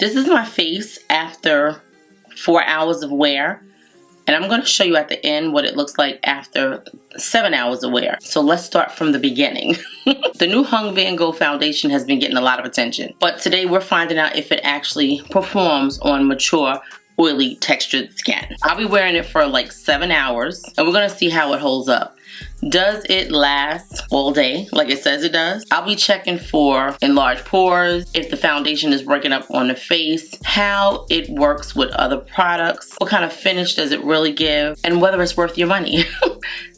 This is my face after 4 hours of wear. And I'm going to show you at the end what it looks like after 7 hours of wear. So let's start from the beginning. The new Vanngo foundation has been getting a lot of attention. But today we're finding out if it actually performs on mature, oily, textured skin. I'll be wearing it for like 7 hours. And we're going to see how it holds up. Does it last all day like it says it does? I'll be checking for enlarged pores, if the foundation is breaking up on the face, how it works with other products, what kind of finish does it really give, and whether it's worth your money.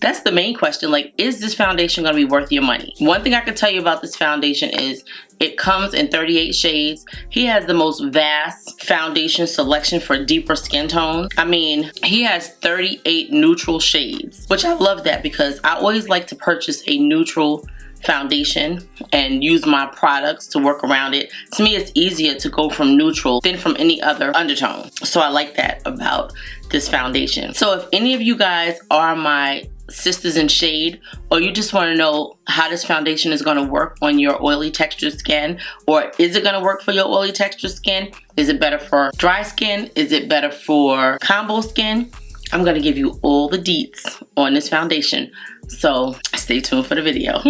That's the main question. Like, is this foundation going to be worth your money? One thing I can tell you about this foundation is it comes in 38 shades. He has the most vast foundation selection for deeper skin tones. I mean, he has 38 neutral shades, which I love that because I always like to purchase a neutral foundation and use my products to work around it. To me, it's easier to go from neutral than from any other undertone. So I like that about this foundation. So if any of you guys are my sisters in shade, or you just want to know how this foundation is going to work on your oily textured skin, or is it going to work for your oily textured skin? Is it better for dry skin? Is it better for combo skin? I'm going to give you all the deets on this foundation. So stay tuned for the video.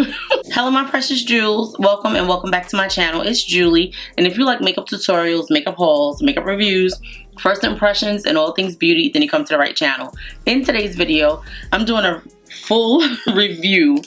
Hello my precious jewels, welcome and welcome back to my channel. It's Julie, and if you like makeup tutorials, makeup hauls, makeup reviews, first impressions, and all things beauty, then you come to the right channel. In today's video, I'm doing a full review,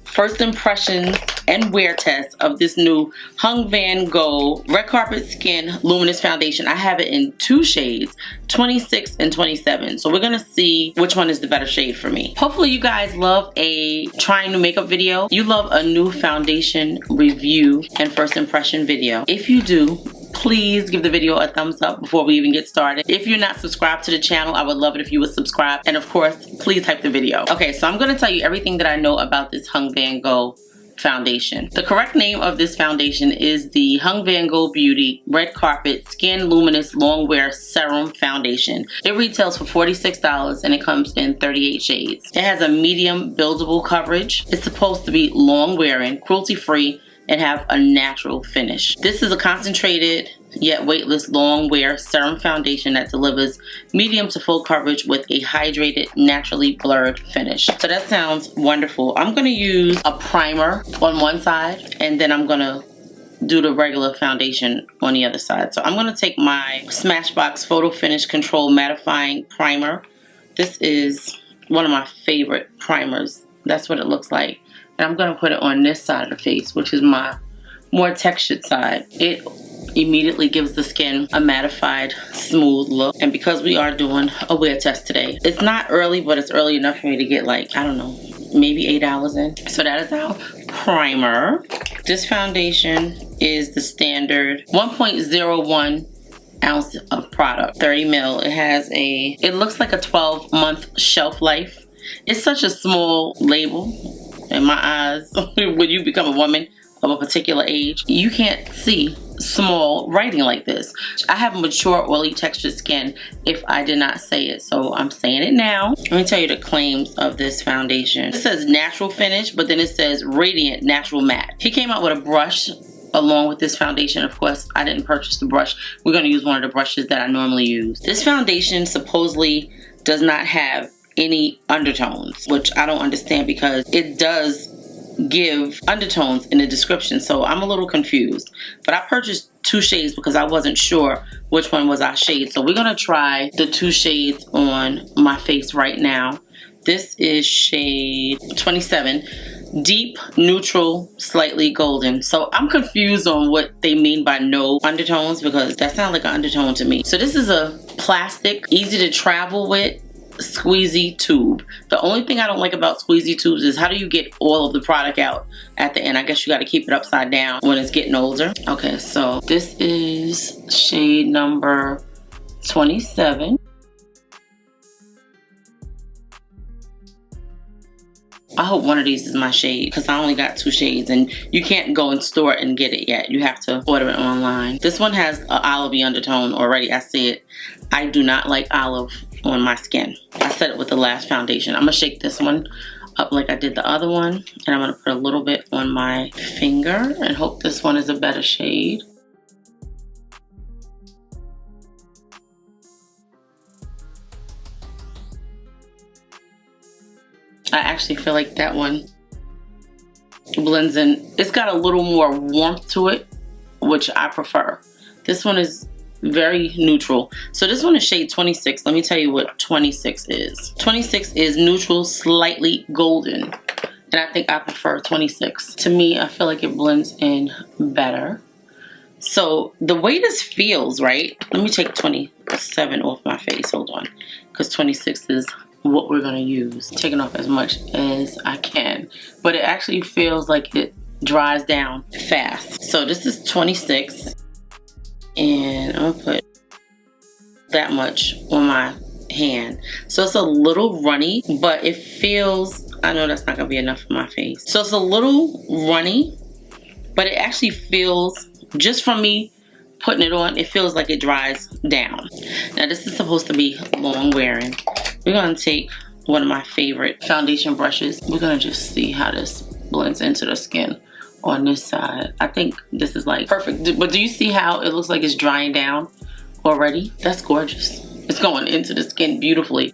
first impressions, and wear test of this new Vanngo Red Carpet Skin Luminous Foundation. I have it in 2 shades, 26 and 27. So we're gonna see which one is the better shade for me. Hopefully you guys love a trying new makeup video. You love a new foundation review and first impression video. If you do, please give the video a thumbs up before we even get started. If you're not subscribed to the channel, I would love it if you would subscribe. And of course, please hype the video. Okay, so I'm gonna tell you everything that I know about this Vanngo foundation. The correct name of this foundation is the Vanngo Beauty Red Carpet Skin Luminous Longwear Serum Foundation. It retails for $46 and it comes in 38 shades. It has a medium buildable coverage. It's supposed to be long wearing, cruelty free, and have a natural finish. This is a concentrated yet weightless long wear serum foundation that delivers medium to full coverage with a hydrated, naturally blurred finish. So that sounds wonderful. I'm gonna use a primer on one side and then I'm gonna do the regular foundation on the other side. So I'm gonna take my Smashbox Photo Finish Control Mattifying Primer. This is one of my favorite primers. That's what it looks like. And I'm going to put it on this side of the face, which is my more textured side. It immediately gives the skin a mattified, smooth look. And because we are doing a wear test today, it's not early, but it's early enough for me to get like, I don't know, maybe 8 hours in. So that is our primer. This foundation is the standard 1.01 ounce of product, 30 ml. It has it looks like a 12-month shelf life. It's such a small label. In my eyes, when you become a woman of a particular age, you can't see small writing like this. I have mature, oily, textured skin if I did not say it, so I'm saying it now. Let me tell you the claims of this foundation. It says natural finish, but then it says radiant natural matte. He came out with a brush along with this foundation. Of course, I didn't purchase the brush. We're going to use one of the brushes that I normally use. This foundation supposedly does not have any undertones, which I don't understand because it does give undertones in the description, so I'm a little confused. But I purchased 2 shades because I wasn't sure which one was our shade. So we're gonna try the 2 shades on my face right now. This is shade 27, deep, neutral, slightly golden. So I'm confused on what they mean by no undertones because that sounds like an undertone to me. So this is a plastic, easy to travel with, squeezy tube. The only thing I don't like about squeezy tubes is how do you get all of the product out at the end? I guess you got to keep it upside down when it's getting older. Okay, so this is shade number 27. I hope one of these is my shade because I only got 2 shades and you can't go in store and get it yet. You have to order it online. This one has an olivey undertone already. I see it. I do not like olive on my skin. I said it with the last foundation. I'm gonna shake this one up like I did the other one, and I'm gonna put a little bit on my finger and hope this one is a better shade. I actually feel like that one blends in. It's got a little more warmth to it, which I prefer. This one is very neutral. So this one is shade 26. Let me tell you what 26 is. 26 is neutral, slightly golden. And I think I prefer 26. To me, I feel like it blends in better. So the way this feels, right? Let me take 27 off my face. Hold on. Because 26 is what we're going to use. Taking off as much as I can. But it actually feels like it dries down fast. So this is 26. And I'm going to put that much on my hand. So it's a little runny, but it feels, I know that's not going to be enough for my face. So it's a little runny, but it actually feels, just from me putting it on, it feels like it dries down. Now this is supposed to be long wearing. We're going to take one of my favorite foundation brushes. We're going to just see how this blends into the skin on this side. I think this is like perfect. But do you see how it looks like it's drying down already? That's gorgeous. It's going into the skin beautifully.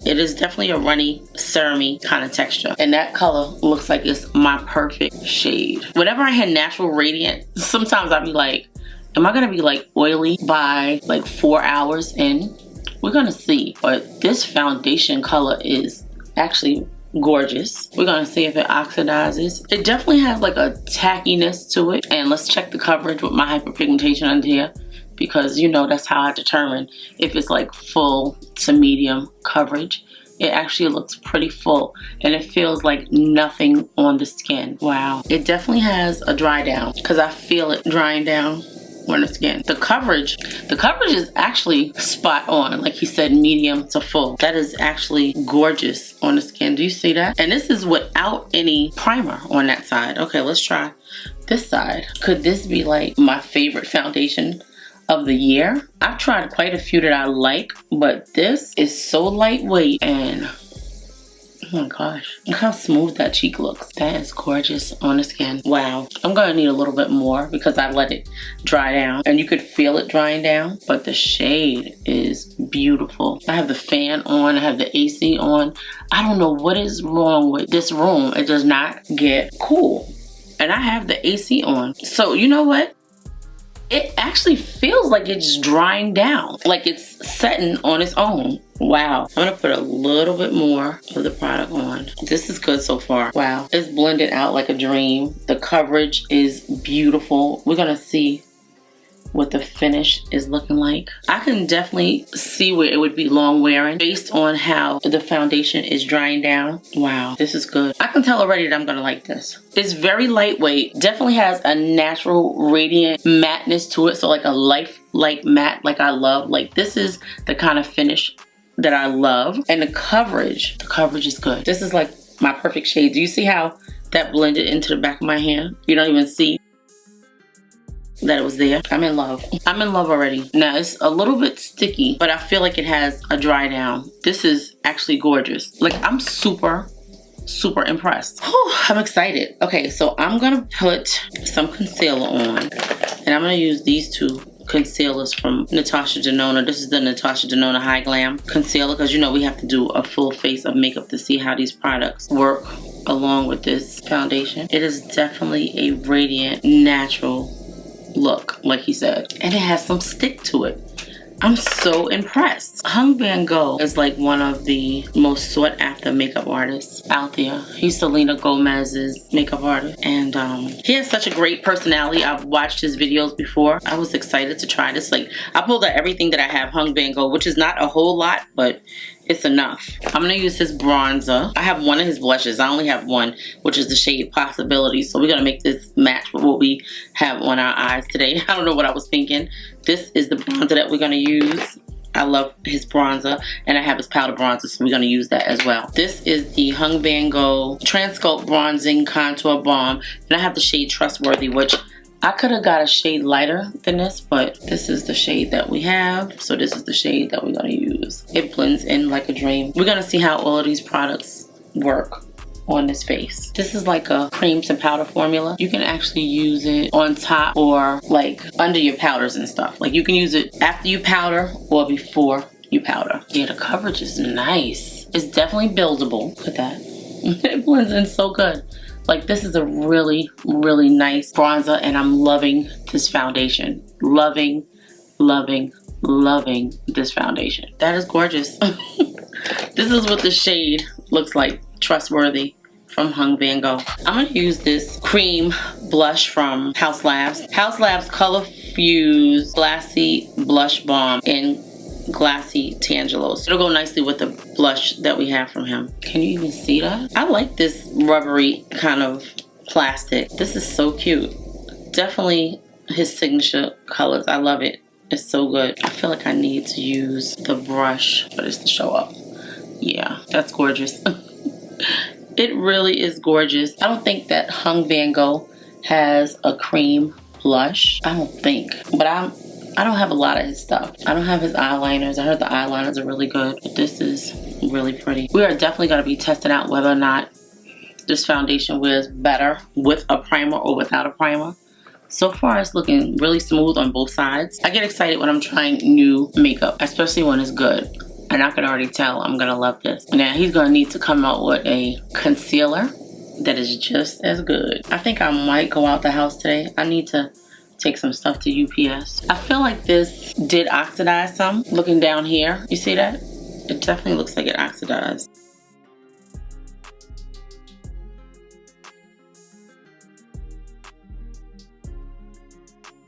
It is definitely a runny, serum-y kind of texture. And that color looks like it's my perfect shade. Whenever I had natural radiant, sometimes I'd be like, am I going to be like oily by like 4 hours in? We're going to see. But this foundation color is actually gorgeous. We're going to see if it oxidizes. It definitely has like a tackiness to it. And let's check the coverage with my hyperpigmentation under here, because you know that's how I determine if it's like full to medium coverage. It actually looks pretty full and it feels like nothing on the skin. Wow. It definitely has a dry down because I feel it drying down on the skin. The coverage is actually spot on. Like he said, medium to full. That is actually gorgeous on the skin. Do you see that? And this is without any primer on that side. Okay, let's try this side. Could this be like my favorite foundation of the year? I've tried quite a few that I like, but this is so lightweight and oh my gosh, look how smooth that cheek looks. That is gorgeous on the skin. Wow. I'm gonna need a little bit more because I let it dry down and you could feel it drying down, but the shade is beautiful. I have the fan on, I have the AC on. I don't know what is wrong with this room. It does not get cool. And I have the AC on. So you know what? It actually feels like it's drying down, like it's setting on its own. Wow. I'm gonna put a little bit more of the product on. This is good so far. Wow. It's blended out like a dream. The coverage is beautiful. We're gonna see what the finish is looking like. I can definitely see where it would be long wearing based on how the foundation is drying down. Wow, this is good. I can tell already that I'm gonna like this. It's very lightweight, definitely has a natural radiant matteness to it, so like a lifelike matte like I love. Like this is the kind of finish that I love. And the coverage is good. This is like my perfect shade. Do you see how that blended into the back of my hand? You don't even see that it was there. I'm in love. I'm in love already. Now it's a little bit sticky, but I feel like it has a dry down. This is actually gorgeous. Like I'm super impressed. Whew, I'm excited. Okay, so I'm gonna put some concealer on and I'm gonna use these two concealers from Natasha Denona. This is the Natasha DenonaHy-Glam concealer because you know we have to do a full face of makeup to see how these products work along with this foundation. It is definitely a radiant, natural look, like he said, and it has some stick to it. I'm so impressed. Vanngo is like one of the most sought after makeup artists out there. He's Selena Gomez's makeup artist, and he has such a great personality. I've watched his videos before. I was excited to try this. Like I pulled out everything that I have Vanngo, which is not a whole lot, but it's enough. I'm gonna use his bronzer. I have one of his blushes. I only have one, which is the shade Possibility. So we're gonna make this match with what we have on our eyes today. I don't know what I was thinking. This is the bronzer that we're gonna use. I love his bronzer, and I have his powder bronzer, so we're gonna use that as well. This is the Vanngo Transculpt Bronzing Contour Balm, and I have the shade Trustworthy, which I could have got a shade lighter than this, but this is the shade that we have. So this is the shade that we're gonna use. It blends in like a dream. We're gonna see how all of these products work on this face. This is like a cream to powder formula. You can actually use it on top or like under your powders and stuff. Like you can use it after you powder or before you powder. Yeah, the coverage is nice. It's definitely buildable. Look at that. It blends in so good. Like, this is a really, really nice bronzer, and I'm loving this foundation. Loving, loving, loving this foundation. That is gorgeous. This is what the shade looks like. Trustworthy from Vanngo. I'm gonna use this cream blush from Haus Labs. Haus Labs Color Fuse Glassy Blush Balm in Glassy Tangelos. It'll go nicely with the blush that we have from him. Can you even see that? I like this rubbery kind of plastic. This is so cute. Definitely his signature colors. I love it. It's so good. I feel like I need to use the brush for this to show up. Yeah, that's gorgeous. It really is gorgeous. I don't think that Vanngo has a cream blush. I don't think. But I don't have a lot of his stuff. I don't have his eyeliners. I heard the eyeliners are really good. But this is really pretty. We are definitely going to be testing out whether or not this foundation wears better with a primer or without a primer. So far, it's looking really smooth on both sides. I get excited when I'm trying new makeup, especially when it's good. And I can already tell I'm gonna love this. Now, he's gonna need to come out with a concealer that is just as good. I think I might go out the house today. I need to take some stuff to UPS. I feel like this did oxidize some. Looking down here, you see that? It definitely looks like it oxidized.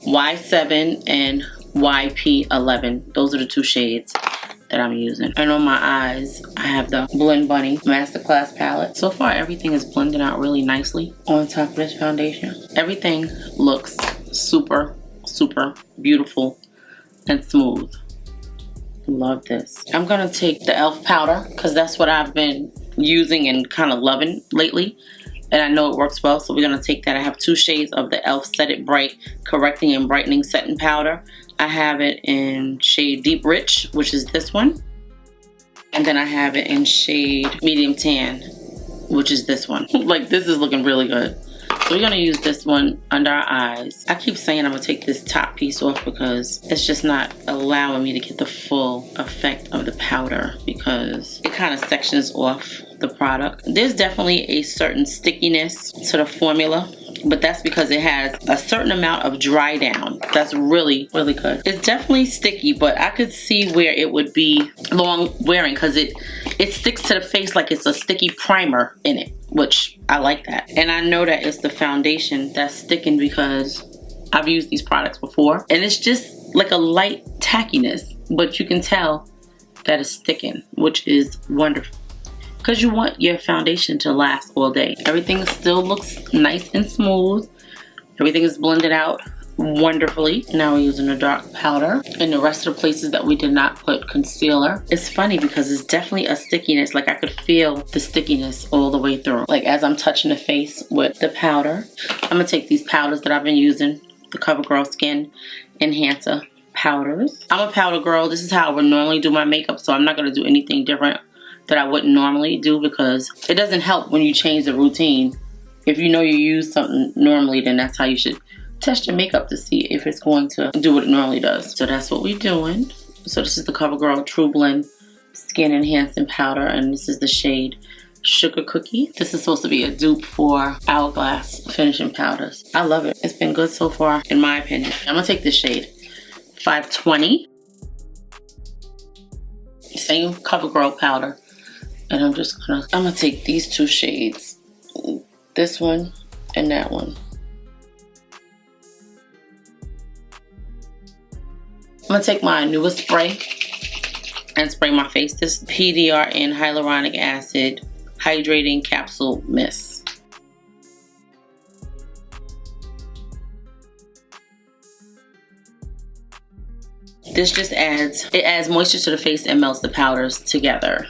Y7 and YP11. Those are the two shades that I'm using. And on my eyes, I have the Blend Bunny Masterclass palette. So far, everything is blending out really nicely on top of this foundation. Everything looks super, super beautiful and smooth. Love this. I'm gonna take the e.l.f. powder because that's what I've been using and kind of loving lately. And I know it works well, so we're gonna take that. I have two shades of the e.l.f. Set It Bright Correcting and Brightening Setting Powder. I have it in shade Deep Rich, which is this one. And then I have it in shade Medium Tan, which is this one. Like, this is looking really good. So we're gonna use this one under our eyes. I keep saying I'm gonna take this top piece off because it's just not allowing me to get the full effect of the powder because it kind of sections off the product. There's definitely a certain stickiness to the formula, but that's because it has a certain amount of dry down. That's really, really good. It's definitely sticky, but I could see where it would be long wearing because it sticks to the face like it's a sticky primer in it, which I like that. And I know that it's the foundation that's sticking because I've used these products before. And it's just like a light tackiness, but you can tell that it's sticking, which is wonderful. Because you want your foundation to last all day. Everything still looks nice and smooth. Everything is blended out wonderfully. Now we're using a dark powder. In the rest of the places that we did not put concealer. It's funny because it's definitely a stickiness. Like, I could feel the stickiness all the way through. Like, as I'm touching the face with the powder. I'm going to take these powders that I've been using. The CoverGirl Skin Enhancer powders. I'm a powder girl. This is how I would normally do my makeup. So I'm not going to do anything different that I wouldn't normally do because it doesn't help when you change the routine. If you know you use something normally, then that's how you should test your makeup to see if it's going to do what it normally does. So that's what we're doing. So this is the CoverGirl True Blend Skin Enhancing Powder, and this is the shade Sugar Cookie. This is supposed to be a dupe for Hourglass finishing powders. I love it. It's been good so far, in my opinion. I'm gonna take this shade 520. Same CoverGirl powder. And I'm gonna take these two shades, this one and that one. I'm gonna take my newest spray and spray my face. This PDRN Hyaluronic Acid Hydrating Capsule Mist. This just adds moisture to the face and melts the powders together.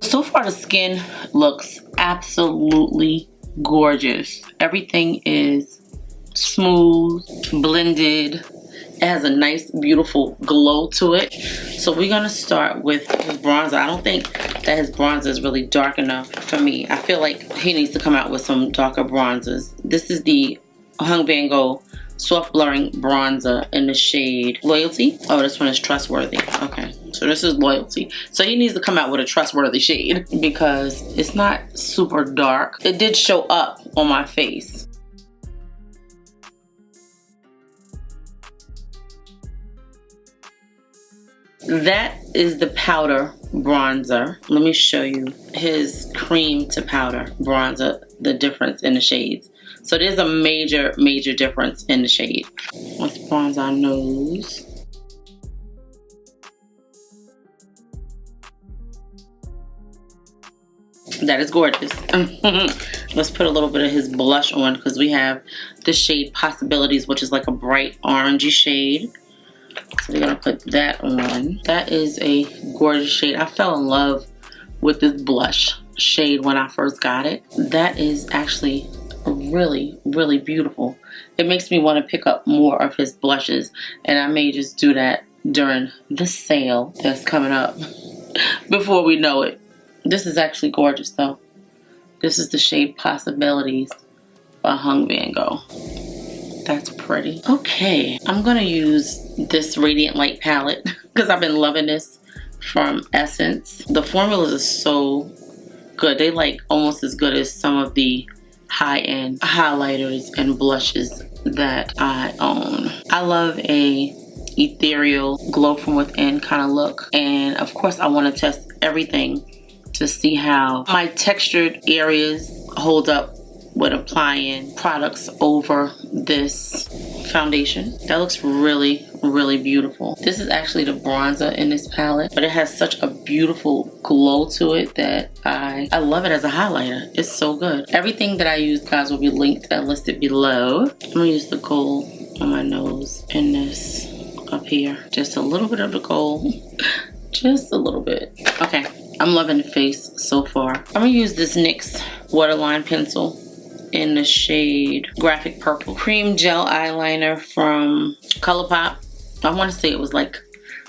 So far the skin looks absolutely gorgeous. Everything is smooth, blended. It has a nice, beautiful glow to it. So we're gonna start with his bronzer. I don't think that his bronzer is really dark enough for me. I feel like he needs to come out with some darker bronzers. This is the Vanngo soft blurring bronzer in the shade Loyalty. Oh, this one is Trustworthy. Okay, so this is Loyalty. So he needs to come out with a trustworthy shade because it's not super dark. It did show up on my face. That is the powder bronzer. Let me show you his cream to powder bronzer, the difference in the shades. So there's a major difference in the shade. Let's bronze our nose. That is gorgeous. Let's put a little bit of his blush on because we have the shade Possibilities, which is like a bright orangey shade. So we're gonna put that on. That is a gorgeous shade. I fell in love with this blush shade when I first got it. That is actually really beautiful. It makes me want to pick up more of his blushes, and I may just do that during the sale that's coming up before we know it. This is actually gorgeous though. This is the shade Possibilities by Vanngo. That's pretty. Okay, I'm gonna use this Radiant Light palette because I've been loving this from Essence. The formulas are so good. They like almost as good as some of the high-end highlighters and blushes that I own. I love a ethereal glow from within kind of look, and of course I want to test everything to see how my textured areas hold up with applying products over this foundation. That looks really beautiful. This is actually the bronzer in this palette, but it has such a beautiful glow to it that I love it as a highlighter. It's so good. Everything that I use, guys, will be linked and listed below. I'm gonna use the gold on my nose and this up here. Just a little bit of the gold. Just a little bit. Okay, I'm loving the face so far. I'm gonna use this NYX waterline pencil in the shade Graphic Purple. Cream gel eyeliner from ColourPop. I want to say it was like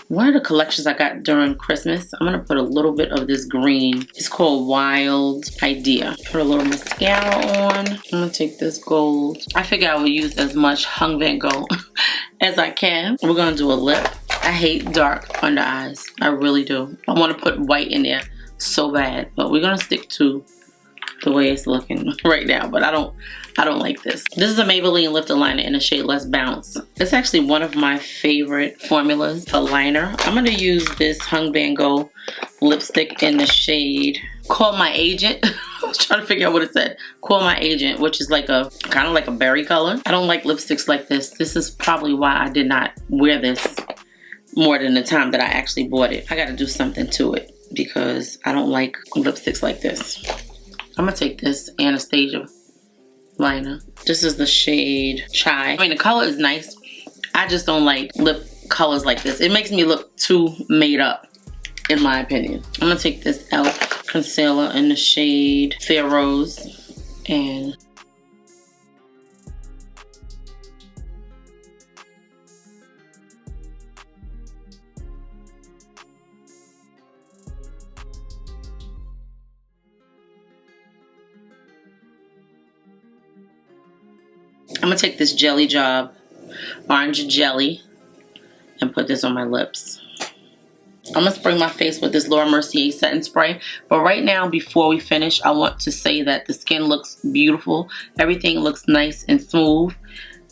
one of the collections I got during Christmas. I'm going to put a little bit of this green. It's called Wild Idea. Put a little mascara on. I'm going to take this gold. I figure I will use as much Vanngo as I can. We're going to do a lip. I hate dark under eyes. I really do. I want to put white in there so bad. But we're going to stick to the way it's looking right now, but I don't like this. This is a Maybelline lifter liner in the shade Let's Bounce. It's actually one of my favorite formulas for liner. I'm going to use this Vanngo lipstick in the shade Call My Agent. I was trying to figure out what it said. Call My Agent, which is like a kind of like a berry color. I don't like lipsticks like this. This is probably why I did not wear this more than the time that I actually bought it. I got to do something to it because I don't like lipsticks like this. I'm gonna take this Anastasia liner. This is the shade Chai. I mean, the color is nice. I just don't like lip colors like this. It makes me look too made up, in my opinion. I'm gonna take this e.l.f. concealer in the shade Fair Rose, and I'm gonna take this Jelly Job orange jelly and put this on my lips. I'm gonna spray my face with this Laura Mercier setting spray. But right now, before we finish, I want to say that the skin looks beautiful. Everything looks nice and smooth.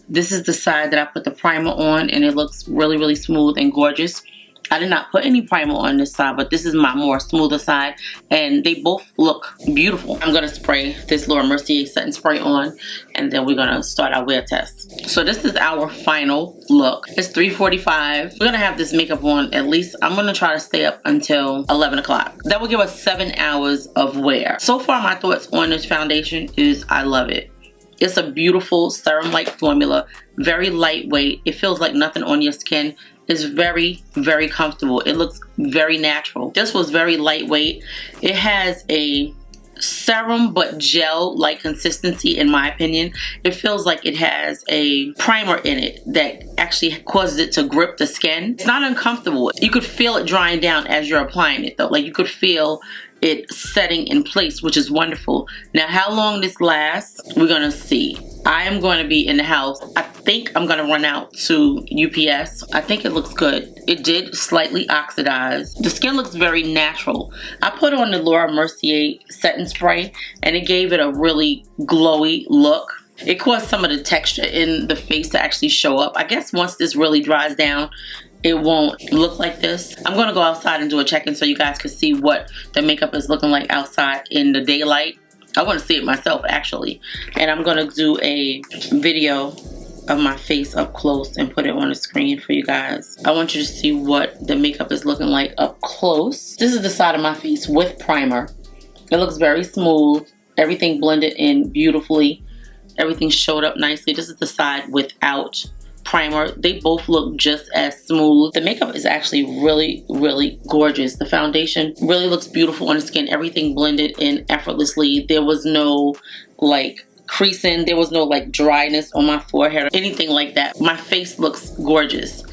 This is the side that I put the primer on, and it looks really smooth and gorgeous. I did not put any primer on this side, but this is my more smoother side, and they both look beautiful. I'm gonna spray this Laura Mercier setting spray on, and then we're gonna start our wear test. So this is our final look. It's 3:45. We're gonna have this makeup on at least, I'm gonna try to stay up until 11 o'clock. That will give us 7 hours of wear. So far, my thoughts on this foundation is I love it. It's a beautiful serum-like formula, very lightweight. It feels like nothing on your skin. It's very comfortable. It looks very natural. This was very lightweight. It has a serum but gel-like consistency, in my opinion. It feels like it has a primer in it that actually causes it to grip the skin. It's not uncomfortable. You could feel it drying down as you're applying it though. Like you could feel it setting in place, which is wonderful. Now how long this lasts, we're gonna see. I am going to be in the house. I think I'm going to run out to UPS. I think it looks good. It did slightly oxidize. The skin looks very natural. I put on the Laura Mercier setting spray and it gave it a really glowy look. It caused some of the texture in the face to actually show up. I guess once this really dries down, it won't look like this. I'm going to go outside and do a check-in so you guys can see what the makeup is looking like outside in the daylight. I want to see it myself actually. And I'm going to do a video of my face up close and put it on the screen for you guys. I want you to see what the makeup is looking like up close. This is the side of my face with primer. It looks very smooth. Everything blended in beautifully. Everything showed up nicely. This is the side without primer. They both look just as smooth. The makeup is actually really, really gorgeous. The foundation really looks beautiful on the skin. Everything blended in effortlessly. There was no like creasing. There was no like dryness on my forehead or anything like that. My face looks gorgeous.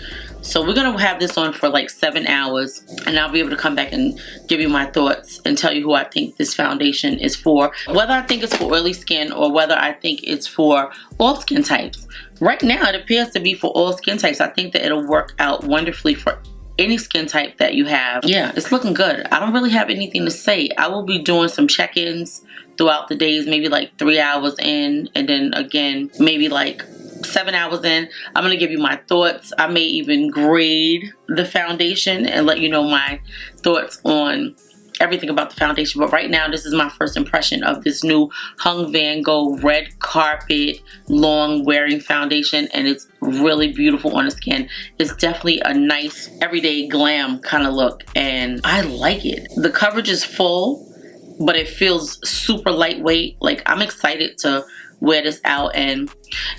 So we're gonna have this on for like 7 hours and I'll be able to come back and give you my thoughts and tell you who I think this foundation is for. Whether I think it's for oily skin or whether I think it's for all skin types. Right now it appears to be for all skin types. I think that it'll work out wonderfully for any skin type that you have. Yeah, it's looking good. I don't really have anything to say. I will be doing some check-ins throughout the days, maybe like 3 hours in and then again maybe like 7 hours in. I'm going to give you my thoughts. I may even grade the foundation and let you know my thoughts on everything about the foundation. But right now, this is my first impression of this new Vanngo red carpet long wearing foundation. And it's really beautiful on the skin. It's definitely a nice everyday glam kind of look. And I like it. The coverage is full, but it feels super lightweight. Like I'm excited to wear this out, and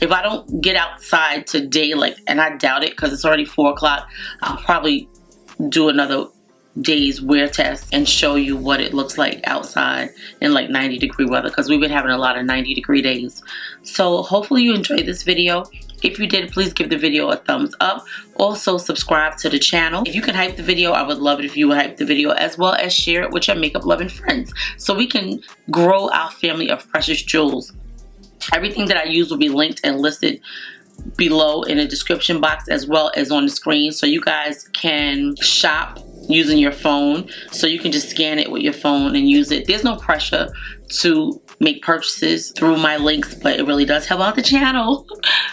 if I don't get outside today, like, and I doubt it because it's already 4 o'clock, I'll probably do another day's wear test and show you what it looks like outside in like 90-degree weather, because we've been having a lot of 90-degree days. So hopefully you enjoyed this video. If you did, please give the video a thumbs up. Also subscribe to the channel. If you can hype the video, I would love it if you would hype the video, as well as share it with your makeup loving friends so we can grow our family of precious jewels. Everything that I use will be linked and listed below in the description box as well as on the screen, so you guys can shop using your phone. So you can just scan it with your phone and use it. There's no pressure to make purchases through my links, but it really does help out the channel.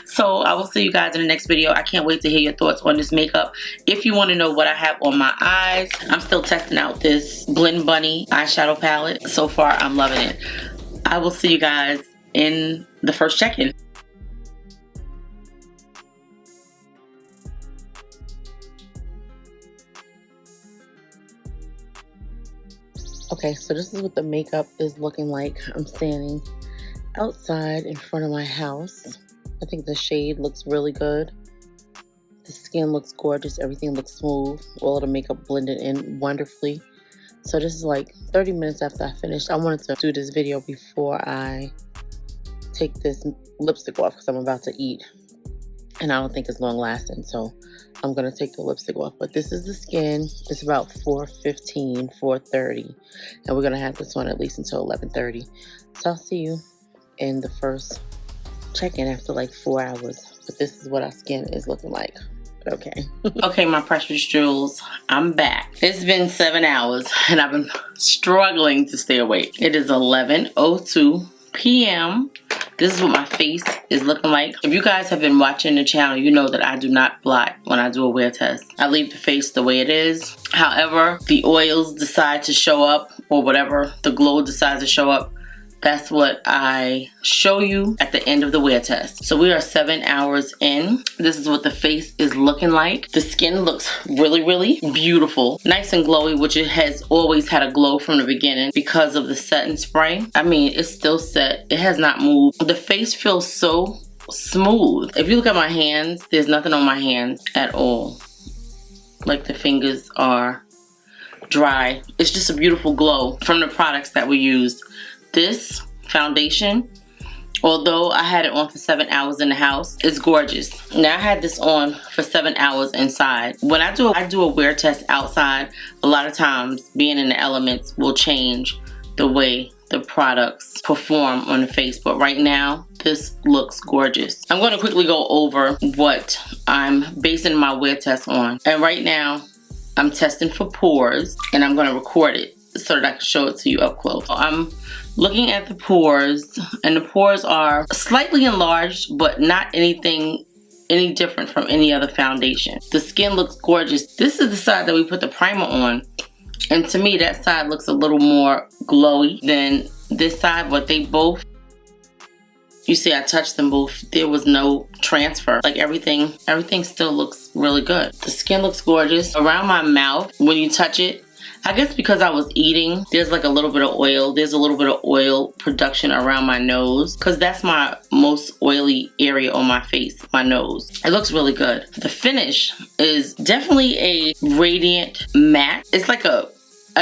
So I will see you guys in the next video. I can't wait to hear your thoughts on this makeup. If you want to know what I have on my eyes, I'm still testing out this Blend Bunny eyeshadow palette. So far, I'm loving it. I will see you guys in the first check-in. Okay, so this is what the makeup is looking like. I'm standing outside in front of my house. I think the shade looks really good. The skin looks gorgeous. Everything looks smooth. All of the makeup blended in wonderfully. So this is like 30 minutes after I finished. I wanted to do this video before I take this lipstick off because I'm about to eat and I don't think it's long lasting, so I'm gonna take the lipstick off. But this is the skin. It's about 4:15, 4:30, and we're gonna have this on at least until 11:30. So I'll see you in the first check-in after like 4 hours. But this is what our skin is looking like. Okay. Okay, my precious jewels, I'm back. It's been 7 hours and I've been struggling to stay awake. It is 11:02 p.m. This is what my face is looking like. If you guys have been watching the channel, you know that I do not blot when I do a wear test. I leave the face the way it is. However, the oils decide to show up, or whatever, the glow decides to show up. That's what I show you at the end of the wear test. So we are 7 hours in. This is what the face is looking like. The skin looks really, really beautiful. Nice and glowy, which it has always had a glow from the beginning because of the setting spray. I mean, it's still set. It has not moved. The face feels so smooth. If you look at my hands, there's nothing on my hands at all. Like the fingers are dry. It's just a beautiful glow from the products that we used. This foundation, although I had it on for 7 hours in the house, it's gorgeous. Now I had this on for 7 hours inside. When I do a wear test outside, a lot of times being in the elements will change the way the products perform on the face, but right now this looks gorgeous. I'm going to quickly go over what I'm basing my wear test on, and right now I'm testing for pores, and I'm going to record it so that I can show it to you up close. I'm looking at the pores, and the pores are slightly enlarged, but not anything any different from any other foundation. The skin looks gorgeous. This is the side that we put the primer on, and to me that side looks a little more glowy than this side, but they both, you see I touched them both. There was no transfer. Like everything still looks really good. The skin looks gorgeous. Around my mouth, when you touch it, I guess because I was eating, there's like a little bit of oil. There's a little bit of oil production around my nose because that's my most oily area on my face, my nose. It looks really good. The finish is definitely a radiant matte. It's like a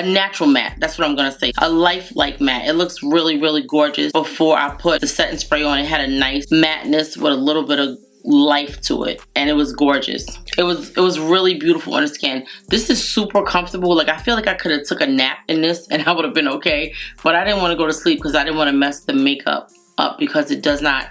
natural matte. That's what I'm going to say. A lifelike matte. It looks really, really gorgeous. Before I put the setting spray on, it had a nice matteness with a little bit of life to it, and it was gorgeous. It was really beautiful on the skin. This is super comfortable. Like I feel like I could have took a nap in this and I would have been okay, but I didn't want to go to sleep because I didn't want to mess the makeup up because it does not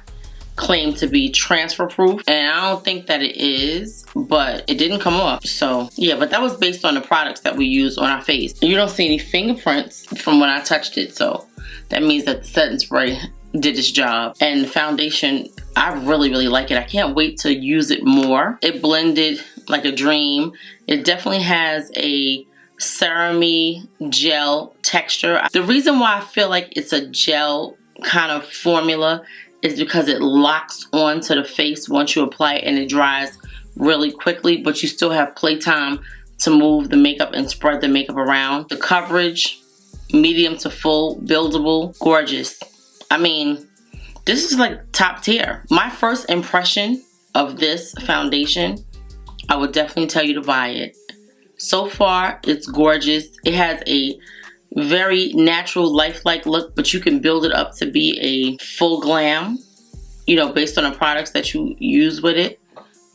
claim to be transfer proof, and I don't think that it is, but it didn't come off. So yeah, but that was based on the products that we use on our face. You don't see any fingerprints from when I touched it, so that means that the setting spray did its job. And the foundation, I really, really like it. I can't wait to use it more. It blended like a dream. It definitely has a serum-y gel texture. The reason why I feel like it's a gel kind of formula is because it locks onto the face once you apply it, and it dries really quickly, but you still have playtime to move the makeup and spread the makeup around. The coverage, medium to full, buildable, gorgeous. I mean, this is like top tier. My first impression of this foundation, I would definitely tell you to buy it. So far, it's gorgeous. It has a very natural, lifelike look, but you can build it up to be a full glam, you know, based on the products that you use with it.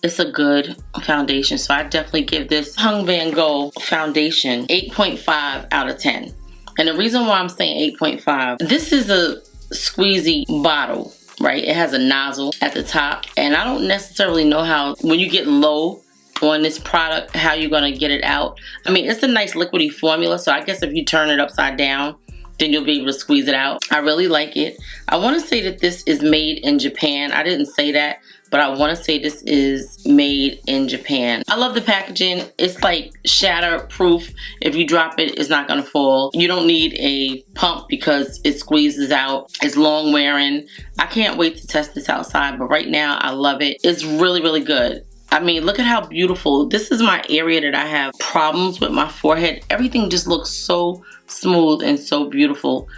It's a good foundation, so I definitely give this Vanngo foundation 8.5 out of 10. And the reason why I'm saying 8.5, this is a squeezy bottle, right? It has a nozzle at the top, and I don't necessarily know how, when you get low on this product, how you're gonna get it out. I mean, it's a nice liquidy formula, so I guess if you turn it upside down, then you'll be able to squeeze it out. I really like it. I want to say that this is made in Japan. I didn't say that, but I want to say this is made in Japan. I love the packaging. It's like shatter proof. If you drop it, it's not gonna fall. You don't need a pump because it squeezes out. It's long wearing. I can't wait to test this outside, but right now I love it. It's really, really good. I mean, look at how beautiful. This is my area that I have problems with my forehead. Everything just looks so smooth and so beautiful.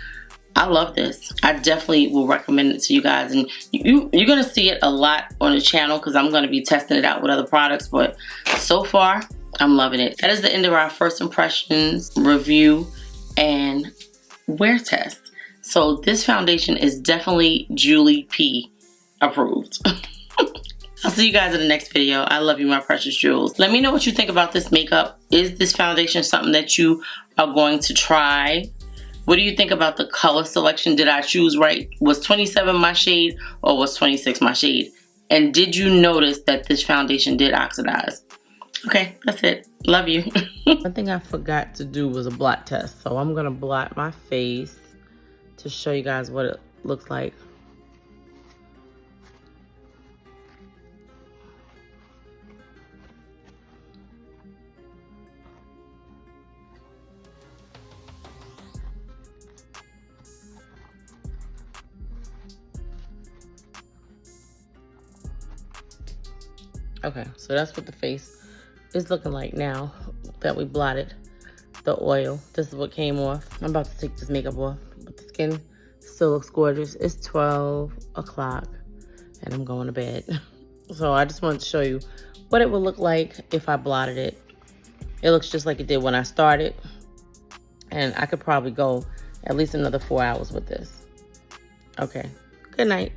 I love this. I definitely will recommend it to you guys, and you're gonna see it a lot on the channel because I'm gonna be testing it out with other products, but so far I'm loving it. That is the end of our first impressions review and wear test. So this foundation is definitely Julie P approved. I'll see you guys in the next video. I love you, my precious jewels. Let me know what you think about this makeup. Is this foundation something that you are going to try? What do you think about the color selection? Did I choose right? Was 27 my shade or was 26 my shade? And did you notice that this foundation did oxidize? Okay, that's it. Love you. One thing I forgot to do was a blot test. So I'm gonna blot my face to show you guys what it looks like. Okay, so that's what the face is looking like now that we blotted the oil. This is what came off. I'm about to take this makeup off, but the skin still looks gorgeous. It's 12 o'clock and I'm going to bed. So I just wanted to show you what it would look like if I blotted it. It looks just like it did when I started, and I could probably go at least another 4 hours with this. Okay, good night.